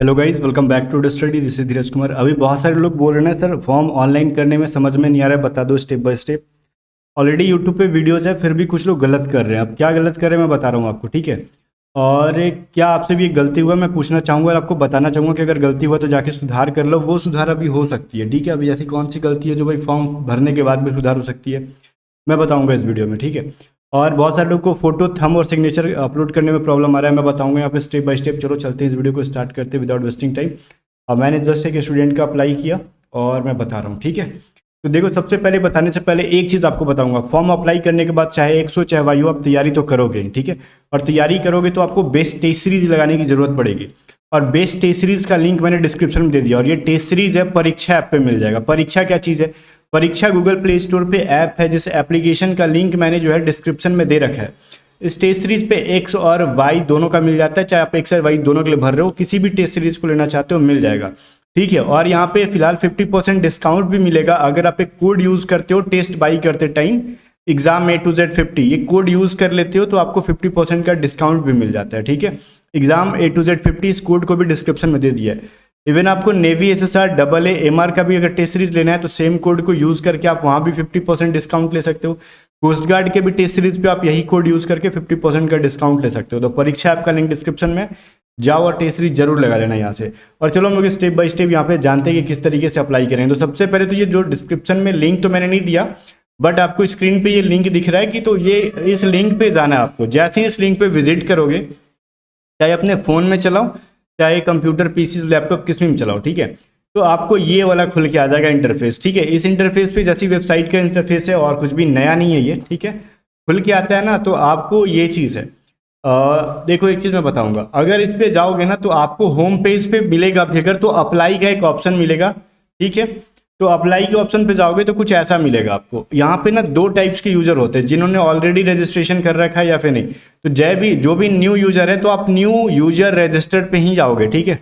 Hello guys, welcome back to the study. This is Dheeraj Kumar. अभी बहुत सारे लोग बोल रहे हैं सर फॉर्म ऑनलाइन करने में समझ में नहीं आ रहा है, बता दो step by step. Already YouTube पे वीडियोज है, फिर भी कुछ लोग गलत कर रहे हैं। अब क्या गलत कर रहे हैं मैं बता रहा हूँ आपको, ठीक है। और क्या आपसे भी एक गलती हुआ मैं पूछना चाहूँगा और आपको बताना चाहूँगा कि अगर गलती हुआ तो जाके सुधार कर लो। वो सुधार अभी हो सकती है, ठीक है। अभी ऐसी कौन सी गलती है जो भाई फॉर्म भरने के बाद भी सुधार हो सकती है, मैं बताऊँगा इस वीडियो में, ठीक है। और बहुत सारे लोग को फोटो, थंब और सिग्नेचर अपलोड करने में प्रॉब्लम आ रहा है, मैं बताऊंगा यहाँ पे स्टेप बाय स्टेप। चलो चलते हैं, इस वीडियो को स्टार्ट करते हैं विदाउट वेस्टिंग टाइम। अब मैंने जस्ट एक स्टूडेंट का अप्लाई किया और मैं बता रहा हूँ, ठीक है। तो देखो, सबसे पहले बताने से पहले एक चीज़ आपको बताऊंगा। फॉर्म अप्लाई करने के बाद चाहे 100 चाहे वायु, आप तैयारी तो करोगे, ठीक है। और तैयारी करोगे तो आपको बेस्ट टेस्ट सीरीज लगाने की जरूरत पड़ेगी। और बेस्ट टेस्ट सीरीज का लिंक मैंने डिस्क्रिप्शन में दे दिया। और ये टेस्ट सीरीज है, परीक्षा ऐप पे मिल जाएगा। परीक्षा क्या चीज़ है? परीक्षा गूगल प्ले स्टोर पे ऐप है, जिस एप्लीकेशन का लिंक मैंने जो है डिस्क्रिप्शन में दे रखा है। इस टेस्ट सीरीज पे एक्स और वाई दोनों का मिल जाता है। चाहे आप एक्स और वाई दोनों के लिए भर रहे हो, किसी भी टेस्ट सीरीज को लेना चाहते हो मिल जाएगा, ठीक है। और यहाँ पे फिलहाल 50% डिस्काउंट भी मिलेगा अगर आप एक कोड यूज करते हो टेस्ट बाई करते time. Exam A to Z 50, ये कोड यूज कर लेते हो तो आपको 50% का डिस्काउंट भी मिल जाता है, ठीक है। एग्जाम A to Z 50, इस कोड को भी डिस्क्रिप्शन में दे दिया है। इवन आपको नेवी SSR AA MR का भी अगर टेस्ट सीरीज लेना है तो सेम कोड को यूज करके आप वहां भी 50% डिस्काउंट ले सकते हो। कोस्ट गार्ड के भी टेस्ट सीरीज पे आप यही कोड यूज करके 50% का डिस्काउंट ले सकते हो। तो परीक्षा ऐप का लिंक डिस्क्रिप्शन में, जाओ और टेस्ट सीरीज जरूर लगा लेना यहाँ से। और चलो हम लोग स्टेप बाय स्टेप यहाँ पे जानते हैं कि किस तरीके से अप्लाई करेंगे। तो सबसे पहले तो ये जो डिस्क्रिप्शन में लिंक तो मैंने नहीं दिया, बट आपको स्क्रीन पे ये लिंक दिख रहा है कि, तो ये इस लिंक पे जाना है आपको। जैसे ही इस लिंक पे विजिट करोगे, चाहे अपने फ़ोन में चलाओ, चाहे कंप्यूटर, पीसी, लैपटॉप, किस में चलाओ, ठीक है। तो आपको ये वाला खुल के आ जाएगा इंटरफेस, ठीक है। इस इंटरफेस पे जैसी वेबसाइट का इंटरफेस है, और कुछ भी नया नहीं है ये, ठीक है। खुल के आता है ना, तो आपको ये चीज़ है। देखो, एक चीज़ मैं बताऊंगा, अगर इस पे जाओगे ना तो आपको होम पेज पे मिलेगा फिगर, तो अप्लाई का एक ऑप्शन मिलेगा, ठीक है। तो अप्लाई के ऑप्शन पे जाओगे तो कुछ ऐसा मिलेगा आपको। यहाँ पे ना दो टाइप्स के यूजर होते हैं, जिन्होंने ऑलरेडी रजिस्ट्रेशन कर रखा है या फिर नहीं। तो जो भी न्यू यूजर है, तो आप न्यू यूजर रजिस्टर्ड पे ही जाओगे, ठीक है।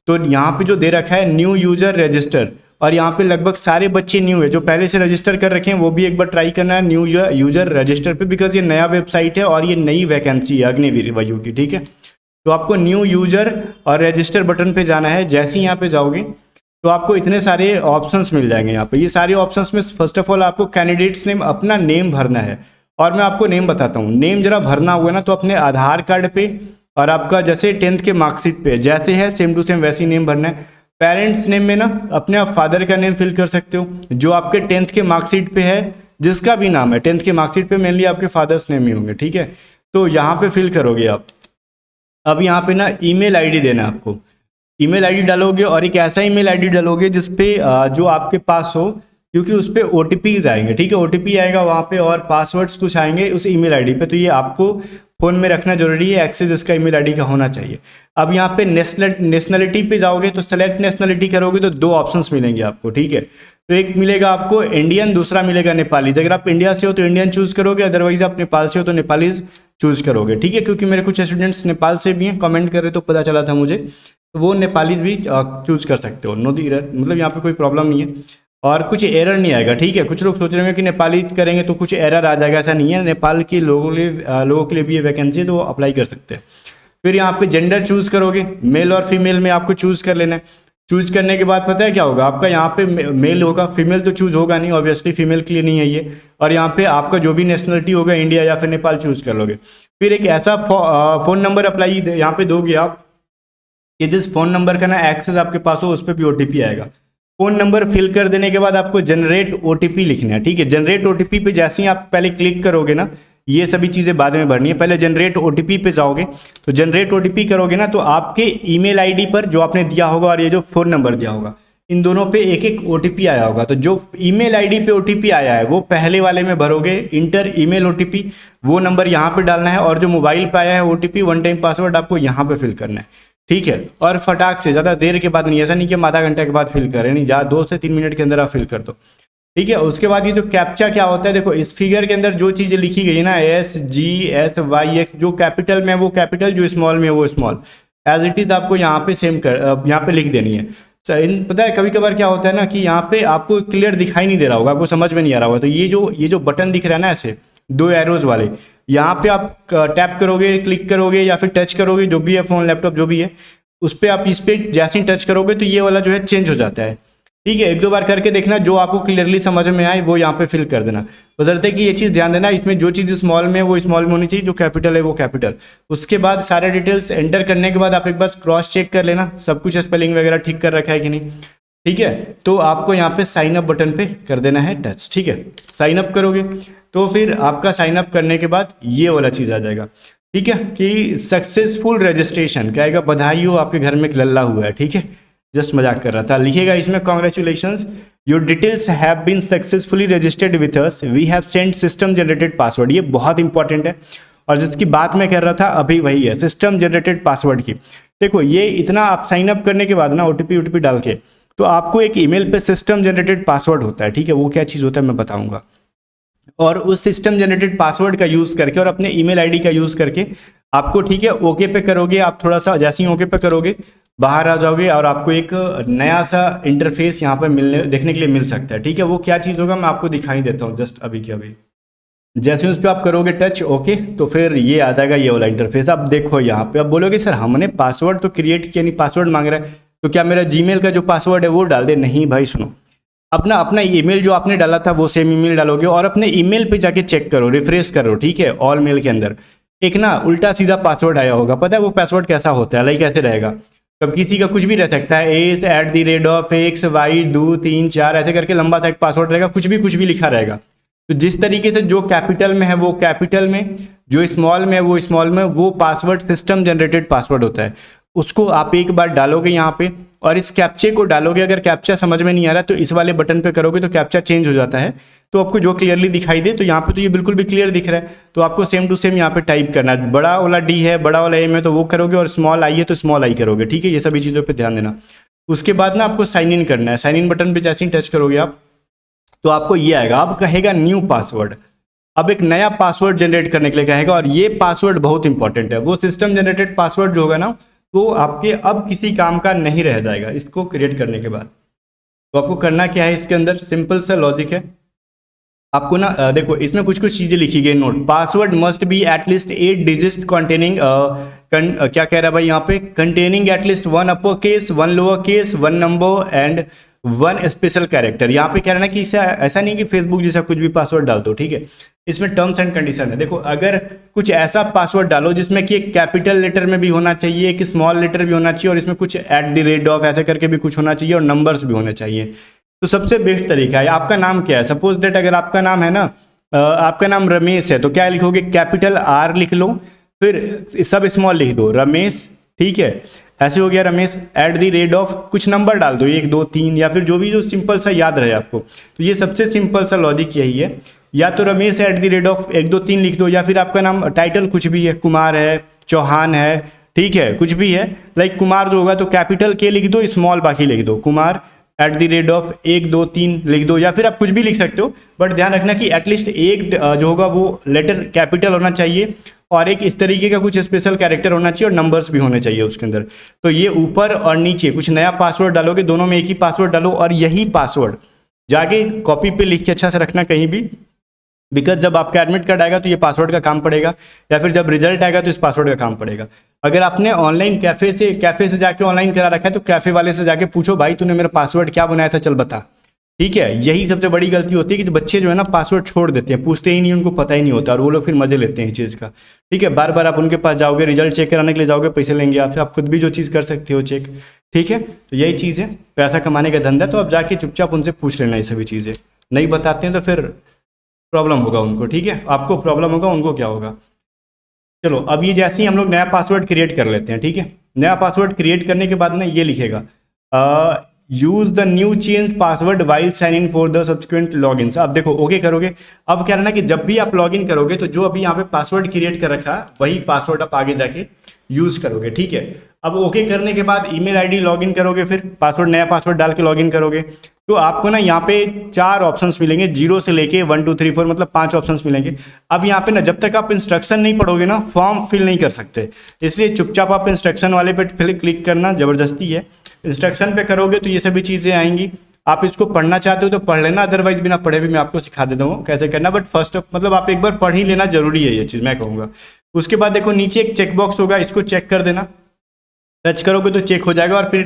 तो यहाँ पे जो दे रखा है न्यू यूजर रजिस्टर, और यहाँ पे लगभग सारे बच्चे न्यू है। जो पहले से रजिस्टर कर रखे हैं वो भी एक बार ट्राई करना है न्यू यूजर रजिस्टर पे, बिकॉज ये नया वेबसाइट है और ये नई वैकेंसी है अग्निवीर वायु की, ठीक है। तो आपको न्यू यूजर और रजिस्टर बटन पे जाना है। जैसे ही यहाँ पे जाओगे तो आपको इतने सारे ऑप्शंस मिल जाएंगे। यहाँ पे ये सारे ऑप्शंस में फर्स्ट ऑफ ऑल आपको कैंडिडेट्स नेम, अपना नेम भरना है। और मैं आपको नेम बताता हूँ। नेम जरा भरना हुआ ना, तो अपने आधार कार्ड पे और आपका जैसे 10th के मार्कशीट पे जैसे है सेम टू सेम वैसी नेम भरना है। पेरेंट्स नेम में ना अपने आप फादर का नेम फिल कर सकते हो, जो आपके 10th के मार्कशीट पे है। जिसका भी नाम है 10th के मार्कशीट पे मेनली आपके फादर्स नेम ही होंगे, ठीक है। तो यहाँ पे फिल करोगे आप। अब यहाँ पे ना ईमेल आईडी देना है आपको। ईमेल आईडी डालोगे और एक ऐसा ईमेल आईडी डालोगे जिसपे जो आपके पास हो, क्योंकि उस पर OTPs आएंगे, ठीक है। OTP आएगा वहाँ पे और पासवर्ड्स कुछ आएंगे उस ईमेल आईडी पे। तो ये आपको फ़ोन में रखना जरूरी है, एक्सेस इसका ईमेल आईडी का होना चाहिए। अब यहाँ पे नेशनलिटी पे जाओगे तो सेलेक्ट नेशनलिटी करोगे तो दो ऑप्शंस मिलेंगे आपको, ठीक है। तो एक मिलेगा आपको इंडियन, दूसरा मिलेगा नेपाली। अगर आप इंडिया से हो तो इंडियन चूज करोगे, अदरवाइज आप नेपाल से हो तो नेपाली चूज करोगे, ठीक है। क्योंकि मेरे कुछ स्टूडेंट्स नेपाल से भी हैं, कमेंट कर रहे तो पता चला था मुझे। तो वो नेपाली भी चूज कर सकते हो, नो एरर, मतलब यहाँ पे कोई प्रॉब्लम नहीं है और कुछ एरर नहीं आएगा, ठीक है। कुछ लोग सोच रहे होंगे कि नेपाली करेंगे तो कुछ एरर आ जाएगा, ऐसा नहीं है। नेपाल के लोगों के लिए भी ये वैकेंसी है, तो वो अप्लाई कर सकते हैं। फिर यहाँ पे जेंडर चूज करोगे, मेल और फीमेल में आपको चूज कर लेना है। चूज करने के बाद पता है क्या होगा आपका, यहाँ पे मेल होगा, फीमेल तो चूज होगा नहीं, ऑब्वियसली फीमेल के लिए नहीं है ये। और यहाँ पे आपका जो भी नेशनलिटी होगा, इंडिया या फिर नेपाल चूज कर लोगे। फिर एक ऐसा फ़ोन नंबर अप्लाई यहाँ पे दोगे आप, कि जिस फ़ोन नंबर का ना एक्सेस आपके पास हो, उस पर भी OTP आएगा। फ़ोन नंबर फिल कर देने के बाद आपको जनरेट OTP लिखना है, ठीक है। जनरेट OTP पे जैसे ही आप पहले क्लिक करोगे ना, ये सभी चीज़ें बाद में भरनी है, पहले जनरेट OTP पे जाओगे। तो जनरेट OTP करोगे ना, तो आपके ईमेल आईडी पर जो आपने दिया होगा और ये जो फ़ोन नंबर दिया होगा, इन दोनों पे एक एक OTP आया होगा। तो जो ईमेल आईडी पे OTP आया है वो पहले वाले में भरोगे, इंटर ईमेल OTP, वो नंबर यहाँ पे डालना है। और जो मोबाइल पे आया है OTP, वन टाइम पासवर्ड, आपको यहाँ पे फिल करना है, ठीक है। और फटाक से, ज़्यादा देर के बाद नहीं, ऐसा नहीं कि हम आधा घंटे के बाद फिल करें, नहीं, ज़्यादा 2 से 3 मिनट के अंदर आप फिल कर दो, ठीक है। उसके बाद ये जो कैप्चा क्या होता है, देखो इस फिगर के अंदर जो चीज़ें लिखी गई है ना, SGSYX, जो कैपिटल में है वो कैपिटल, जो स्मॉल में है वो स्मॉल, एज इट इज़ आपको यहाँ पे सेम कर, यहाँ पे लिख देनी है। पता है कभी कभार क्या होता है ना, कि यहाँ पे आपको क्लियर दिखाई नहीं दे रहा होगा, आपको समझ में नहीं आ रहा होगा। तो ये जो बटन दिख रहा है ना, ऐसे 2 एरोज वाले, यहाँ पे आप टैप करोगे, क्लिक करोगे या फिर टच करोगे, जो भी है फ़ोन लैपटॉप जो भी है, उस पर आप इस पर जैसे ही टच करोगे तो ये वाला जो है चेंज हो जाता है। ठीक है, एक दो बार करके देखना, जो आपको क्लियरली समझ में आए वो यहाँ पे फिल कर देना। बशर्ते कि ये चीज़ ध्यान देना, इसमें जो चीज़ स्मॉल में है वो स्मॉल में होनी चाहिए, जो कैपिटल है वो कैपिटल। उसके बाद सारे डिटेल्स एंटर करने के बाद आप एक बार क्रॉस चेक कर लेना सब कुछ स्पेलिंग वगैरह ठीक कर रखा है कि नहीं। ठीक है, तो आपको यहाँ पे साइन अप बटन पे कर देना है टच। ठीक है, साइन अप करोगे तो फिर आपका साइन अप करने के बाद ये वाला चीज़ आ जाएगा। ठीक है, कि सक्सेसफुल रजिस्ट्रेशन क्या आएगा, बधाई हो आपके घर में एक लल्ला हुआ है। ठीक है, जस्ट मजाक कर रहा था, लिखिएगा इसमें congratulations your details have been successfully registered with us, we have send system generated password. ये बहुत इंपॉर्टेंट है, और जिसकी बात मैं कर रहा था अभी वही है, सिस्टम जनरेटेड पासवर्ड की। देखो ये इतना आप साइन अप करने के बाद ना ओटीपी डाल के, तो आपको एक ईमेल पे सिस्टम जनरेटेड पासवर्ड होता है। ठीक है, वो क्या चीज़ होता है मैं बताऊंगा। और उस सिस्टम जनरेटेड पासवर्ड का यूज़ करके और अपने ईमेल आईडी का यूज़ करके आपको, ठीक है, ओके पे करोगे आप, थोड़ा सा जैसे ही ओके पे करोगे बाहर आ जाओगे और आपको एक नया सा इंटरफेस यहाँ पर देखने के लिए मिल सकता है। ठीक है, वो क्या चीज़ होगा मैं आपको दिखाई देता हूँ जस्ट अभी के अभी। जैसे उस पर आप करोगे टच ओके, तो फिर ये आ जाएगा ये वाला इंटरफेस। अब देखो यहाँ पे, अब बोलोगे सर हमने पासवर्ड तो क्रिएट किया नहीं, पासवर्ड मांग रहा है, तो क्या मेरा जीमेल का जो पासवर्ड है वो डाल दे? नहीं भाई सुनो, अपना अपना ईमेल जो आपने डाला था वो सेम ईमेल डालोगे और अपने ईमेल पे जाके चेक करो, रिफ्रेश करो। ठीक है, ऑल मेल के अंदर एक ना उल्टा सीधा पासवर्ड आया होगा। पता है वो पासवर्ड कैसा होता है, लाइक कैसे रहेगा? कब किसी का कुछ भी रह सकता है, ace@x y234 ऐसे करके लंबा सा एक पासवर्ड रहेगा, कुछ भी लिखा रहेगा। तो जिस तरीके से जो कैपिटल में है वो कैपिटल में, जो स्मॉल में है वो स्मॉल में, वो पासवर्ड सिस्टम जनरेटेड पासवर्ड होता है। उसको आप एक बार डालोगे यहाँ पे और इस कैप्चे को डालोगे। अगर कैप्चा समझ में नहीं आ रहा तो इस वाले बटन पे करोगे तो कैप्चा चेंज हो जाता है, तो आपको जो क्लियरली दिखाई दे। तो यहाँ पे तो ये बिल्कुल भी क्लियर दिख रहा है, तो आपको सेम टू सेम यहाँ पे टाइप करना है। बड़ा वाला डी है, बड़ा वाला एम है तो वो करोगे, और स्मॉल आई है तो स्मॉल आई करोगे। ठीक है, ये सभी चीज़ों पर ध्यान देना। उसके बाद ना आपको साइन इन करना है। साइन इन बटन पर जैसे ही टच करोगे आप तो आपको ये आएगा, अब कहेगा न्यू पासवर्ड। अब एक नया पासवर्ड जनरेट करने के लिए कहेगा, और ये पासवर्ड बहुत इंपॉर्टेंट है। वो सिस्टम जनरेटेड पासवर्ड जो होगा ना वो आपके अब किसी काम का नहीं रह जाएगा इसको क्रिएट करने के बाद। तो आपको करना क्या है, इसके अंदर सिंपल सा लॉजिक है। आपको ना देखो इसमें कुछ चीजें लिखी गई note. Password must be at least 8 digit containing, क्या कह रहा है भाई यहाँ पे, containing at least 1 upper case 1 lower case 1 number and 1 special character. यहाँ पे कह रहा है ना कि इसे ऐसा नहीं कि फेसबुक जैसा कुछ भी पासवर्ड डाल दो। ठीक है, इसमें टर्म्स एंड कंडीशन है। देखो अगर कुछ ऐसा पासवर्ड डालो जिसमें कि एक कैपिटल लेटर में भी होना चाहिए, एक स्मॉल लेटर भी होना चाहिए, और इसमें कुछ @ ऐसे करके भी कुछ होना चाहिए, और नंबर्स भी होने चाहिए, तो सबसे बेस्ट तरीका है। आपका नाम क्या है, सपोज डेट अगर आपका नाम है ना, आपका नाम रमेश है, तो क्या लिखोगे, कैपिटल R लिख लो, फिर सब स्मॉल लिख दो, रमेश। ठीक है, ऐसे हो गया रमेश, @ कुछ नंबर डाल दो, 1 2 3, या फिर जो भी जो सिंपल सा याद रहे आपको। तो ये सबसे सिंपल सा लॉजिक यही है, या तो रमेश @ 1 2 3 लिख दो, या फिर आपका नाम टाइटल कुछ भी है, कुमार है, चौहान है, ठीक है, कुछ भी है, लाइक कुमार जो होगा तो कैपिटल K लिख दो, स्मॉल बाकी लिख दो, कुमार @ 1 2 3 लिख दो, या फिर आप कुछ भी लिख सकते हो। बट ध्यान रखना कि एटलीस्ट एक जो होगा वो लेटर कैपिटल होना चाहिए, और एक इस तरीके का कुछ स्पेशल कैरेक्टर होना चाहिए, और नंबर्स भी होने चाहिए उसके अंदर। तो ये ऊपर और नीचे कुछ नया पासवर्ड डालोगे, दोनों में एक ही पासवर्ड डालो, और यही पासवर्ड जाके कॉपी पे लिख के अच्छा से रखना कहीं भी, बिकॉज जब आपका एडमिट कार्ड आएगा तो ये पासवर्ड का काम पड़ेगा, या फिर जब रिजल्ट आएगा तो इस पासवर्ड का काम पड़ेगा। अगर आपने ऑनलाइन कैफे से जाके ऑनलाइन करा रखा है तो कैफे वाले से जाके पूछो, भाई तूने मेरा पासवर्ड क्या बनाया था, चल बता। ठीक है, यही सबसे बड़ी गलती होती है कि जो बच्चे जो है ना पासवर्ड छोड़ देते हैं, पूछते ही नहीं, उनको पता ही नहीं होता, और वो लोग फिर मजे लेते हैं इस चीज़ का। ठीक है, बार बार आप उनके पास जाओगे, रिजल्ट चेक कराने के लिए जाओगे, पैसे लेंगे आपसे, आप खुद भी जो चीज़ कर सकते हो चेक। ठीक है, तो यही चीज़ है, पैसा कमाने का धंधा, तो आप जाके चुपचाप उनसे पूछ लेना ये सभी चीज़ें। नहीं बताते हैं तो फिर प्रॉब्लम होगा उनको। ठीक है, आपको प्रॉब्लम होगा, उनको क्या होगा। चलो अब ये जैसे ही हम लोग नया पासवर्ड क्रिएट कर लेते हैं। ठीक है, नया पासवर्ड क्रिएट करने के बाद ना ये लिखेगा, use the new change password while sign in for the subsequent log in. अब देखो ओके करोगे, अब क्या रहना कि जब भी आप लॉग इन करोगे तो जो अभी यहाँ पे पासवर्ड क्रिएट कर रखा वही पासवर्ड आप आगे जाके यूज करोगे। ठीक है, अब ओके करने के बाद ईमेल आईडी लॉगिन करोगे, फिर पासवर्ड नया पासवर्ड डाल के लॉगिन करोगे, तो आपको ना यहाँ पे 4 ऑप्शंस मिलेंगे, 0 से लेके 1 2 3 4 मतलब 5 ऑप्शंस मिलेंगे। अब यहाँ पे ना जब तक आप इंस्ट्रक्शन नहीं पढ़ोगे ना फॉर्म फिल नहीं कर सकते, इसलिए चुपचाप आप इंस्ट्रक्शन वाले पे क्लिक करना, जबरदस्ती है। इंस्ट्रक्शन पे करोगे तो ये सभी चीज़ें आएंगी, आप इसको पढ़ना चाहते हो तो पढ़ लेना, अदरवाइज बिना पढ़े भी मैं आपको सिखा देता हूँ कैसे करना, बट फर्स्ट मतलब आप एक बार पढ़ ही लेना जरूरी है, ये चीज़ मैं कहूँगा। उसके बाद देखो नीचे एक चेकबॉक्स होगा, इसको चेक कर देना, टच करोगे तो चेक हो जाएगा। और फिर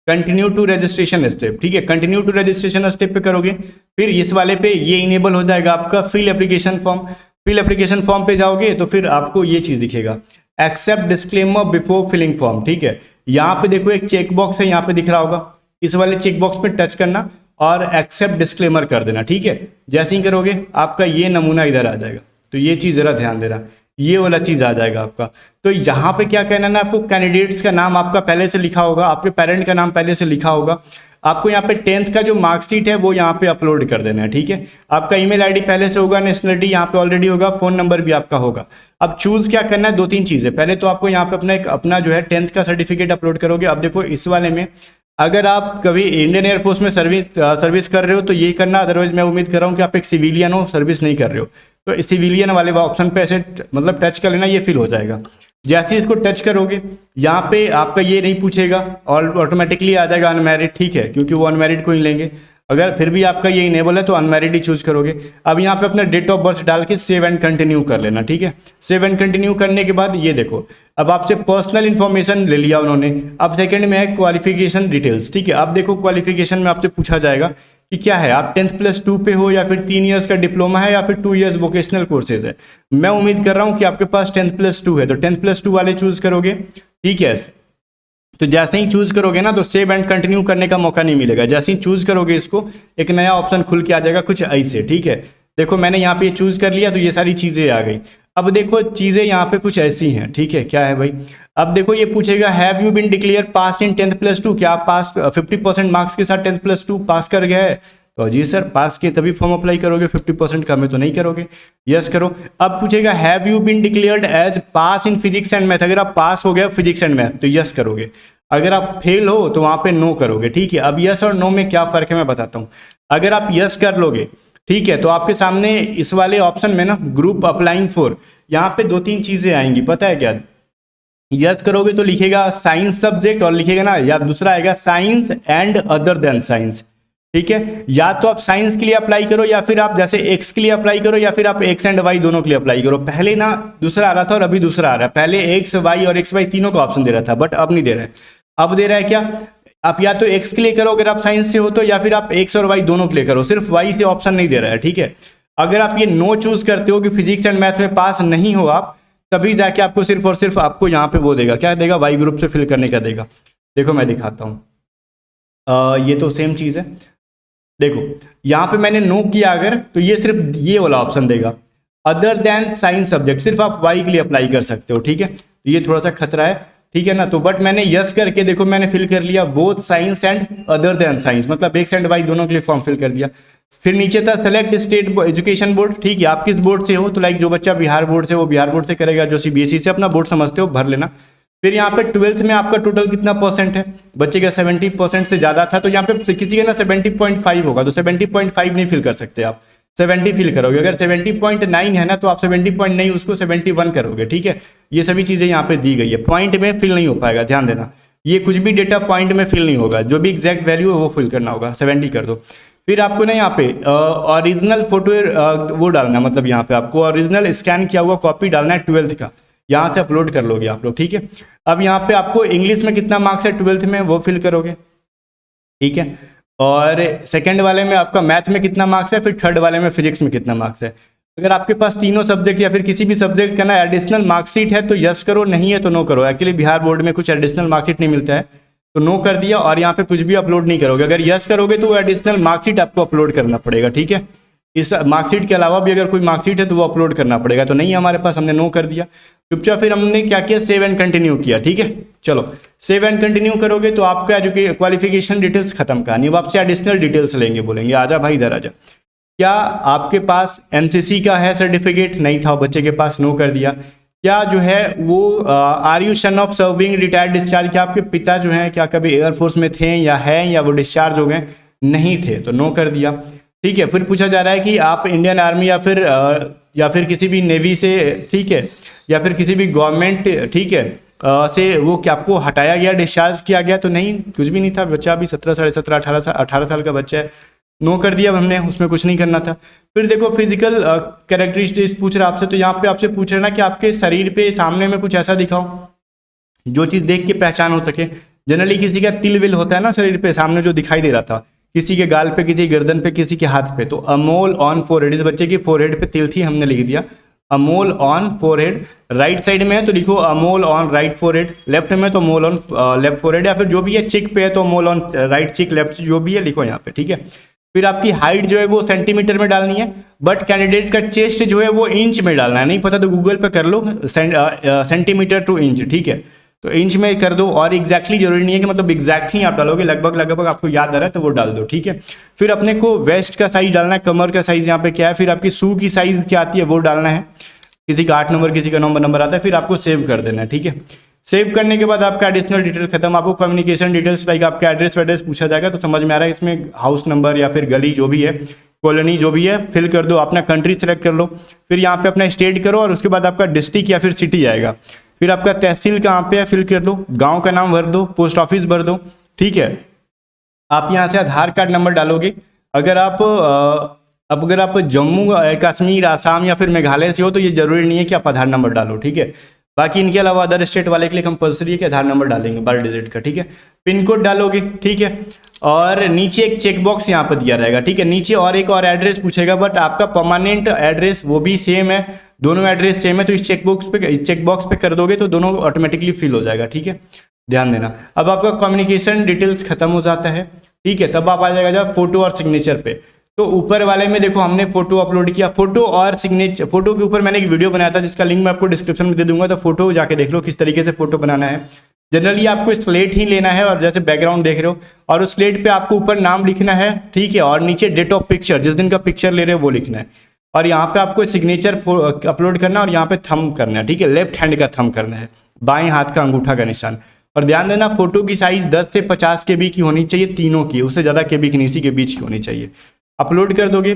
कंटिन्यू टू रजिस्ट्रेशन स्टेप, ठीक है, कंटिन्यू टू रजिस्ट्रेशन स्टेप पे करोगे, फिर इस वाले पे ये इनेबल हो जाएगा आपका fill application form. Fill application form पे जाओगे तो फिर आपको ये चीज़ दिखेगा, accept disclaimer before filling form, ठीक है। यहाँ पे देखो एक चेक बॉक्स है, यहाँ पे दिख रहा होगा, इस वाले चेक बॉक्स पे टच करना और एक्सेप्ट डिस्क्लेमर कर देना, ठीक है। जैसे ही करोगे आपका ये नमूना इधर आ जाएगा, तो ये चीज़ ज़रा ध्यान देना, ये वाला चीज़ आ जाएगा आपका। तो यहाँ पे क्या कहना है ना, आपको कैंडिडेट्स का नाम आपका पहले से लिखा होगा, आपके पेरेंट का नाम पहले से लिखा होगा, आपको यहाँ पे 10th का जो मार्कशीट है वो यहाँ पे अपलोड कर देना है, ठीक है। आपका ईमेल आईडी पहले से होगा, नेशनलिटी यहाँ पे ऑलरेडी होगा, फ़ोन नंबर भी आपका होगा। अब चूज़ क्या करना है, 2-3 चीज़ें। पहले तो आपको यहाँ पे अपना जो है 10th का सर्टिफिकेट अपलोड करोगे। अब देखो इस वाले में अगर आप कभी इंडियन एयरफोर्स में सर्विस कर रहे हो तो ये करना, अदरवाइज मैं उम्मीद कर रहा हूँ कि आप एक सिविलियन हो, सर्विस नहीं कर रहे हो, तो सिविलियन वाले ऑप्शन पे ऐसे मतलब टच कर लेना, ये फिल हो जाएगा। जैसे ही इसको टच करोगे यहाँ पे आपका ये नहीं पूछेगा और ऑटोमेटिकली आ जाएगा अनमैरिड, ठीक है, क्योंकि वो अनमैरिड को ही लेंगे। अगर फिर भी आपका ये इनेबल है तो अनमैरिड ही चूज करोगे। अब यहाँ पे अपना डेट ऑफ बर्थ डाल के सेव एंड कंटिन्यू कर लेना, ठीक है। सेव एंड कंटिन्यू करने के बाद ये देखो, अब आपसे पर्सनल इन्फॉर्मेशन ले लिया उन्होंने। अब सेकंड में है क्वालिफिकेशन डिटेल्स, ठीक है। अब देखो क्वालिफिकेशन में आपसे पूछा जाएगा कि क्या है, आप 10th+2 पे हो या फिर 3 इयर्स का डिप्लोमा है या फिर 2 इयर्स वोकेशनल कोर्सेज है। मैं उम्मीद कर रहा हूँ कि आपके पास 10th+2 है, तो 10th+2 वाले चूज करोगे, ठीक है। तो जैसे ही चूज करोगे ना तो सेव एंड कंटिन्यू करने का मौका नहीं मिलेगा। जैसे ही चूज करोगे इसको एक नया ऑप्शन खुल के आ जाएगा कुछ ऐसे, ठीक है। देखो मैंने यहाँ पे चूज कर लिया तो ये सारी चीजें आ गई। अब देखो चीजें यहाँ पे कुछ ऐसी हैं, ठीक है। क्या है भाई, अब देखो ये पूछेगा have you been declare pass in 10th+2, क्या आप पास 50% मार्क्स के साथ 10th+2 पास कर गए हैं। तो जी सर पास किए तभी फॉर्म अप्लाई करोगे, 50% का में तो नहीं करोगे, यस करो। अब पूछेगा have you been declared as pass in physics and math, अगर आप पास हो गए फिजिक्स एंड मैथ तो यस करोगे, अगर आप फेल हो तो वहां पे नो करोगे, ठीक है। अब यस और नो में क्या फर्क है मैं बताता हूं। अगर आप यस कर लोगे, ठीक है, तो आपके सामने इस वाले ऑप्शन में ना ग्रुप अप्लाइंग फॉर, यहाँ पे 2-3 चीजें आएंगी, पता है क्या। यस करोगे तो लिखेगा साइंस सब्जेक्ट और लिखेगा ना, या दूसरा आएगा science and other than science, ठीक है। या तो आप साइंस के लिए अप्लाई करो या फिर आप जैसे एक्स के लिए अप्लाई करो या फिर आप एक्स एंड वाई दोनों के लिए अप्लाई करो। पहले ना दूसरा आ रहा था और अभी दूसरा आ रहा है, पहले एक्स वाई और एक्स वाई तीनों का ऑप्शन दे रहा था, बट अब नहीं दे रहा है। अब दे रहा है क्या, आप या तो एक्स के लिए करो अगर आप साइंस से हो तो, या फिर आप एक्स और वाई दोनों के लिए करो, सिर्फ वाई से ऑप्शन नहीं दे रहा है, ठीक है। अगर आप ये नो चूज करते हो कि फिजिक्स एंड मैथ में पास नहीं हो आप, तभी जाके आपको सिर्फ और सिर्फ आपको यहाँ पे वो देगा, क्या देगा, वाई ग्रुप से फिल करने का देगा। देखो मैं दिखाता हूँ, ये तो सेम चीज है। देखो यहाँ पे मैंने नो किया अगर, तो ये सिर्फ ये वाला ऑप्शन देगा, अदर देन साइंस सब्जेक्ट, सिर्फ आप वाई के लिए अप्लाई कर सकते हो, ठीक है। तो ये थोड़ा सा खतरा है, ठीक है ना। तो बट मैंने यस करके देखो मैंने फिल कर लिया both science and other than science, मतलब एक्स एंड वाई दोनों के लिए फॉर्म फिल कर दिया। फिर नीचे था सेलेक्ट स्टेट एजुकेशन बोर्ड, ठीक है, आप किस बोर्ड से हो, तो लाइक जो बच्चा बिहार बोर्ड से वो बिहार बोर्ड से करेगा, जो सीबीएसई से अपना बोर्ड समझते हो भर लेना। फिर यहाँ पे 12th में आपका टोटल कितना परसेंट है, बच्चे का 70% से ज्यादा था, तो यहाँ पे किसी का ना 70.5 होगा, तो 70.5 नहीं फिल कर सकते आप, 70 फिल करोगे। अगर 70.9 है ना तो आप 70 नहीं उसको 71 करोगे, ठीक है। ये सभी चीजें यहाँ पे दी गई है, पॉइंट में फिल नहीं हो पाएगा, ध्यान देना। ये कुछ भी डेटा पॉइंट में फिल नहीं होगा, जो भी एग्जैक्ट वैल्यू है वो फिल करना होगा, 70 कर दो। फिर आपको ना यहाँ पे ओरिजिनल फोटो वो डालना, मतलब यहाँ पे आपको ओरिजिनल स्कैन किया हुआ कॉपी डालना है 12th का, यहाँ से अपलोड कर लोगे आप लोग, ठीक है। अब यहाँ पे आपको इंग्लिश में कितना मार्क्स है 12th में वो फिल करोगे, ठीक है। और सेकंड वाले में आपका मैथ में कितना मार्क्स है, फिर थर्ड वाले में फिजिक्स में कितना मार्क्स है। अगर आपके पास तीनों सब्जेक्ट या फिर किसी भी सब्जेक्ट का ना एडिशनल मार्कशीट है तो यस करो, नहीं है तो नो करो। एक्चुअली बिहार बोर्ड में कुछ एडिशनल मार्कशीट नहीं मिलता है, तो नो कर दिया और यहाँ पे कुछ भी अपलोड नहीं करोगे। अगर यस करोगे तो वो एडिशनल मार्कशीट आपको अपलोड करना पड़ेगा, ठीक है। इस मार्कशीट के अलावा भी अगर कोई मार्कशीट है तो वो अपलोड करना पड़ेगा, तो नहीं है हमारे पास, हमने नो कर दिया चुपचाप। फिर हमने क्या किया, सेव एंड कंटिन्यू किया, ठीक है। चलो सेव एंड कंटिन्यू करोगे तो आपका क्वालिफिकेशन डिटेल्स खत्म कहानी, अब आपसे एडिशनल डिटेल्स लेंगे, बोलेंगे आजा भाई इधर आजा, क्या आपके पास एनसीसी का है सर्टिफिकेट, नहीं था बच्चे के पास, नो कर दिया। क्या जो है वो are you son of serving retired discharge, क्या आपके पिता जो हैं क्या कभी एयरफोर्स में थे या हैं या वो डिस्चार्ज हो गए, नहीं थे, तो नो कर दिया, ठीक है। फिर पूछा जा रहा है कि आप इंडियन आर्मी या फिर किसी भी नेवी से, ठीक है, या फिर किसी भी गवर्नमेंट, ठीक है, से वो क्या आपको हटाया गया, डिस्चार्ज किया गया, तो नहीं, कुछ भी नहीं था, बच्चा अभी 17, 17.5, 18 साल का बच्चा है, नो कर दिया हमने, उसमें कुछ नहीं करना था। फिर देखो फिजिकल कैरेक्टरिस्टिक्स पूछ रहा है आपसे, तो यहाँ पे आपसे पूछ रहा है ना कि आपके शरीर पे सामने में कुछ ऐसा दिखाओ, जो चीज़ देख के पहचान हो सके। जनरली किसी का तिल विल होता है ना शरीर पे, सामने जो दिखाई दे रहा था, किसी के गाल पे, किसी गर्दन पे, किसी के हाथ पे, तो अमोल ऑन फोरहेड, इस बच्चे की फोरहेड पे तिल थी, हमने लिख दिया Amol on forehead. Right side में है तो लिखो Amol on right forehead, left में तो अमोल ऑन लेफ्ट फोरहेड, या फिर जो भी है चिक पे है तो अमोल ऑन राइट चिक, लेफ्ट जो भी है लिखो यहाँ पे, ठीक है। फिर आपकी हाइट जो है वो सेंटीमीटर में डालनी है, बट कैंडिडेट का चेस्ट जो है वो इंच में डालना है, नहीं पता तो गूगल पे कर लो सेंटीमीटर टू इंच, ठीक है। तो इंच में कर दो, और एग्जैक्टली जरूरी नहीं है कि मतलब एग्जैक्ट ही आप डालोगे, लगभग लगभग आपको याद आ रहा है तो वो डाल दो, ठीक है। फिर अपने को वेस्ट का साइज डालना है, कमर का साइज यहाँ पे क्या है, फिर आपकी शू की साइज क्या आती है वो डालना है, किसी का 8 नंबर, किसी का 9 नंबर आता है, फिर आपको सेव कर देना है, ठीक है। सेव करने के बाद आपका एडिशनल डिटेल खत्म, आपको कम्युनिकेशन डिटेल्स लाइक आपका एड्रेस वेड्रेस पूछा जाएगा, तो समझ में आ रहा है, इसमें हाउस नंबर या फिर गली जो भी है, कॉलोनी जो भी है फिल कर दो, अपना कंट्री सेलेक्ट कर लो, फिर यहाँ पे अपना स्टेट करो, और उसके बाद आपका डिस्ट्रिक्ट या फिर सिटी आएगा, फिर आपका तहसील कहाँ पे है फिल कर दो, गांव का नाम भर दो, पोस्ट ऑफिस भर दो, ठीक है। आप यहाँ से आधार कार्ड नंबर डालोगे, अगर आप जम्मू कश्मीर, आसाम या फिर मेघालय से हो तो ये जरूरी नहीं है कि आप आधार नंबर डालो, ठीक है। बाकी इनके अलावा अदर स्टेट वाले के लिए कंपलसरी है कि आधार नंबर डालेंगे 12 डिजिट का, ठीक है। पिन कोड डालोगे, ठीक है, और नीचे एक चेक बॉक्स यहाँ पर दिया रहेगा, ठीक है। नीचे और एक और एड्रेस पूछेगा, बट आपका परमानेंट एड्रेस वो भी सेम है, दोनों एड्रेस सेम है, तो इस चेक बॉक्स पे कर दोगे तो दोनों ऑटोमेटिकली फिल हो जाएगा, ठीक है, ध्यान देना। अब आपका कम्युनिकेशन डिटेल्स खत्म हो जाता है, ठीक है, तब आप आ जाएगा जब फोटो और सिग्नेचर पे। तो ऊपर वाले में देखो हमने फोटो अपलोड किया, फोटो और सिग्नेचर, फोटो के ऊपर मैंने एक वीडियो बनाया था जिसका लिंक मैं आपको डिस्क्रिप्शन में दे दूंगा, तो फोटो जाके देख लो किस तरीके से फोटो बनाना है। जनरली आपको स्लेट ही लेना है, और जैसे बैकग्राउंड देख रहे हो, और उस स्लेट पे आपको ऊपर नाम लिखना है, ठीक है, और नीचे डेट ऑफ पिक्चर, जिस दिन का पिक्चर ले रहे हो वो लिखना है, और यहाँ पे आपको सिग्नेचर अपलोड करना है, और यहाँ पे थंब करना है, ठीक है, लेफ्ट हैंड का थंब करना है, बाएं हाथ का अंगूठा का निशान। और ध्यान देना फोटो की साइज 10 से 50 KB की होनी चाहिए, तीनों की, उससे ज़्यादा KB की नहीं, इसी के बीच की होनी चाहिए। अपलोड कर दोगे,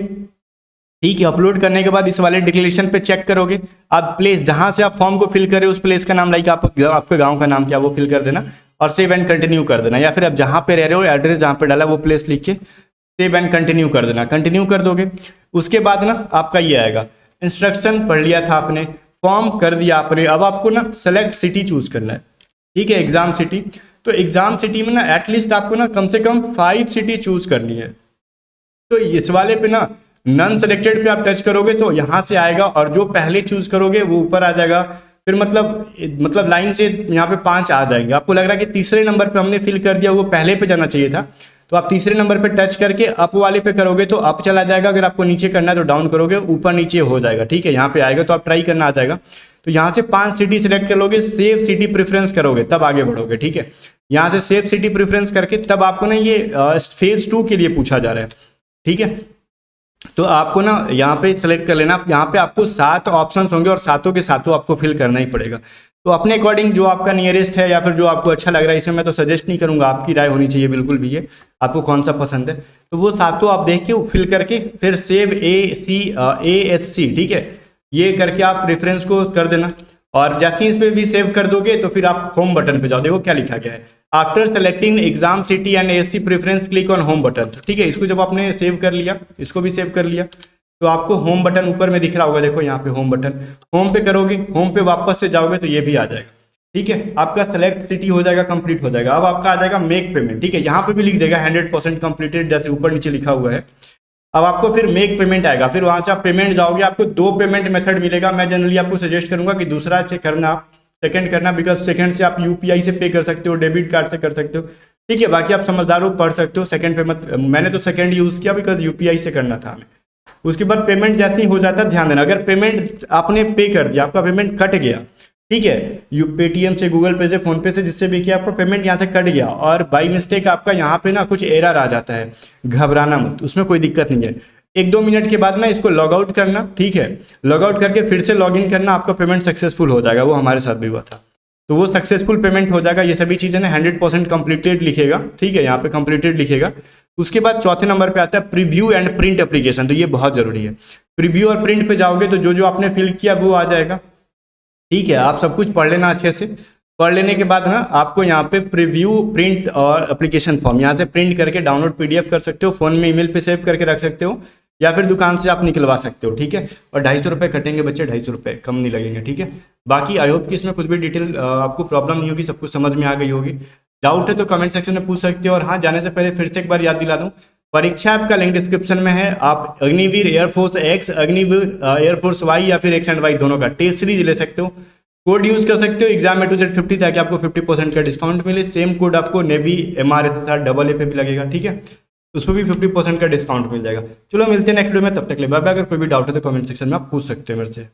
ठीक है। अपलोड करने के बाद इस वाले डिक्लेरेशन पे चेक करोगे, आप प्लेस जहां से आप फॉर्म को फिल कर रहे हो उस प्लेस का नाम, लाइक आपके गांव का नाम क्या वो फिल कर देना, और सेव एंड कंटिन्यू कर देना, या फिर आप जहां पे रह रहे हो एड्रेस जहां पे डाला वो प्लेस लिख के सेव एंड कंटिन्यू कर देना, कंटिन्यू कर दोगे। उसके बाद ना आपका ये आएगा, इंस्ट्रक्शन पढ़ लिया था आपने, फॉर्म कर दिया आपने, अब आपको ना सेलेक्ट सिटी चूज करना है, ठीक है, एग्जाम सिटी। तो एग्जाम सिटी में ना एटलीस्ट आपको ना कम से कम 5 सिटी चूज करनी है। तो इस वाले पे ना नन सेलेक्टेड पे आप टच करोगे तो यहाँ से आएगा, और जो पहले चूज करोगे वो ऊपर आ जाएगा, फिर मतलब लाइन से यहाँ पे 5 आ जाएंगे। आपको लग रहा है कि तीसरे नंबर पे हमने फिल कर दिया, वो पहले पे जाना चाहिए था, तो आप तीसरे नंबर पे टच करके अप वाले पे करोगे तो अप चला जाएगा, अगर आपको नीचे करना है तो डाउन करोगे ऊपर नीचे हो जाएगा, ठीक है, यहाँ पे आएगा तो आप ट्राई करना आ जाएगा। तो यहाँ से 5 सिटी सिलेक्ट कर लोगे, सेव सिटी प्रेफरेंस करोगे तब आगे बढ़ोगे, ठीक है। यहाँ से सेव सिटी प्रेफरेंस करके तब आपको ना ये फेज 2 के लिए पूछा जा रहा है, ठीक है। तो आपको ना यहाँ पे सेलेक्ट कर लेना, यहाँ पे आपको 7 ऑप्शंस होंगे और सातों के सातों आपको फिल करना ही पड़ेगा। तो अपने अकॉर्डिंग जो आपका नियरेस्ट है या फिर जो आपको अच्छा लग रहा है, इसमें मैं तो सजेस्ट नहीं करूँगा, आपकी राय होनी चाहिए बिल्कुल भी, ये आपको कौन सा पसंद है तो वो सातों आप देख के फिल करके फिर सेव ASC, ठीक है, ये करके आप रेफरेंस को कर देना। और जैसे ही इस पर भी सेव कर दोगे तो फिर आप होम बटन पे जाओ, देखो क्या लिखा गया है, after selecting exam city and ASC preference click on home button. तो ठीक है, इसको जब आपने सेव कर लिया, इसको भी सेव कर लिया, तो आपको होम बटन ऊपर में दिख रहा होगा, देखो यहाँ पे होम बटन, होम पे करोगे, होम पे वापस से जाओगे तो ये भी आ जाएगा, ठीक है, आपका सेलेक्ट सिटी हो जाएगा, कंप्लीट हो जाएगा। अब आपका आ जाएगा मेक पेमेंट, ठीक है, यहाँ पे भी लिख देगा 100% कंप्लीटेड, जैसे ऊपर नीचे लिखा हुआ है। अब आपको फिर मेक पेमेंट आएगा, फिर वहां से आप पेमेंट जाओगे, आपको 2 पेमेंट मेथड मिलेगा। मैं जनरली आपको सजेस्ट करूंगा कि दूसरा करना, आप सेकंड करना, बिकॉज सेकंड से आप UPI से पे कर सकते हो, डेबिट कार्ड से कर सकते हो, ठीक है, बाकी आप समझदार हो, पढ़ सकते हो। सेकंड पे मत, मैंने तो सेकंड यूज किया बिकॉज UPI से करना था हमें। उसके बाद पेमेंट जैसे ही हो जाता है, ध्यान देना, अगर पेमेंट आपने पे कर दिया, आपका पेमेंट कट गया, ठीक है, पेटीएम से, गूगल पे से, फोन पे से, जिससे भी किया, आपका पेमेंट यहाँ से कट गया और बाई मिस्टेक आपका यहाँ पे ना कुछ एरर आ जाता है, घबराना मत, उसमें कोई दिक्कत नहीं है। 1-2 मिनट के बाद ना इसको लॉग आउट करना, ठीक है, लॉग आउट करके फिर से लॉग इन करना, आपका पेमेंट सक्सेसफुल हो जाएगा। वो हमारे साथ भी हुआ था, तो वो सक्सेसफुल पेमेंट हो जाएगा। ये सभी चीज़ें ना 100% कंप्लीटेड लिखेगा, ठीक है, यहाँ पे कंप्लीटेड लिखेगा। उसके बाद चौथे नंबर पे आता है प्रीव्यू एंड प्रिंट एप्लीकेशन, तो ये बहुत जरूरी है। प्रीव्यू और प्रिंट पे जाओगे तो जो जो आपने फिल किया वो आ जाएगा, ठीक है, आप सब कुछ पढ़ लेना अच्छे से। पढ़ लेने के बाद ना आपको यहाँ पे प्रीव्यू, प्रिंट और एप्लीकेशन फॉर्म यहाँ से प्रिंट करके डाउनलोड PDF कर सकते हो, फोन में ईमेल पे सेव करके रख सकते हो, या फिर दुकान से आप निकलवा सकते हो, ठीक है। और 250 रुपये कटेंगे बच्चे, 250 रुपये कम नहीं लगेंगे, ठीक है, बाकी आई होप कि इसमें कुछ भी डिटेल आपको प्रॉब्लम नहीं होगी, सब कुछ समझ में आ गई होगी। डाउट है तो कमेंट सेक्शन में पूछ सकते हो। और हाँ, जाने से पहले फिर से एक बार याद दिला दूं, परीक्षा ऐप का लिंक डिस्क्रिप्शन में है। आप Agniveer air force X, Agniveer air force Y या फिर एक्स एंड वाई दोनों का टेस्ट सीरीज ले सकते हो। कोड यूज कर सकते हो exam-A-to-Z50 ताकि आपको 50% का डिस्काउंट मिले। सेम कोड आपको नेवी MRSSR AA पे भी लगेगा, ठीक है, उस पर भी 50% का डिस्काउंट मिल जाएगा। चलो मिलते हैं नेक्स्ट वीडियो में, तब तक ले बाय बाय। अगर कोई भी डाउट है तो कमेंट सेक्शन में आप पूछ सकते हो मेरे से।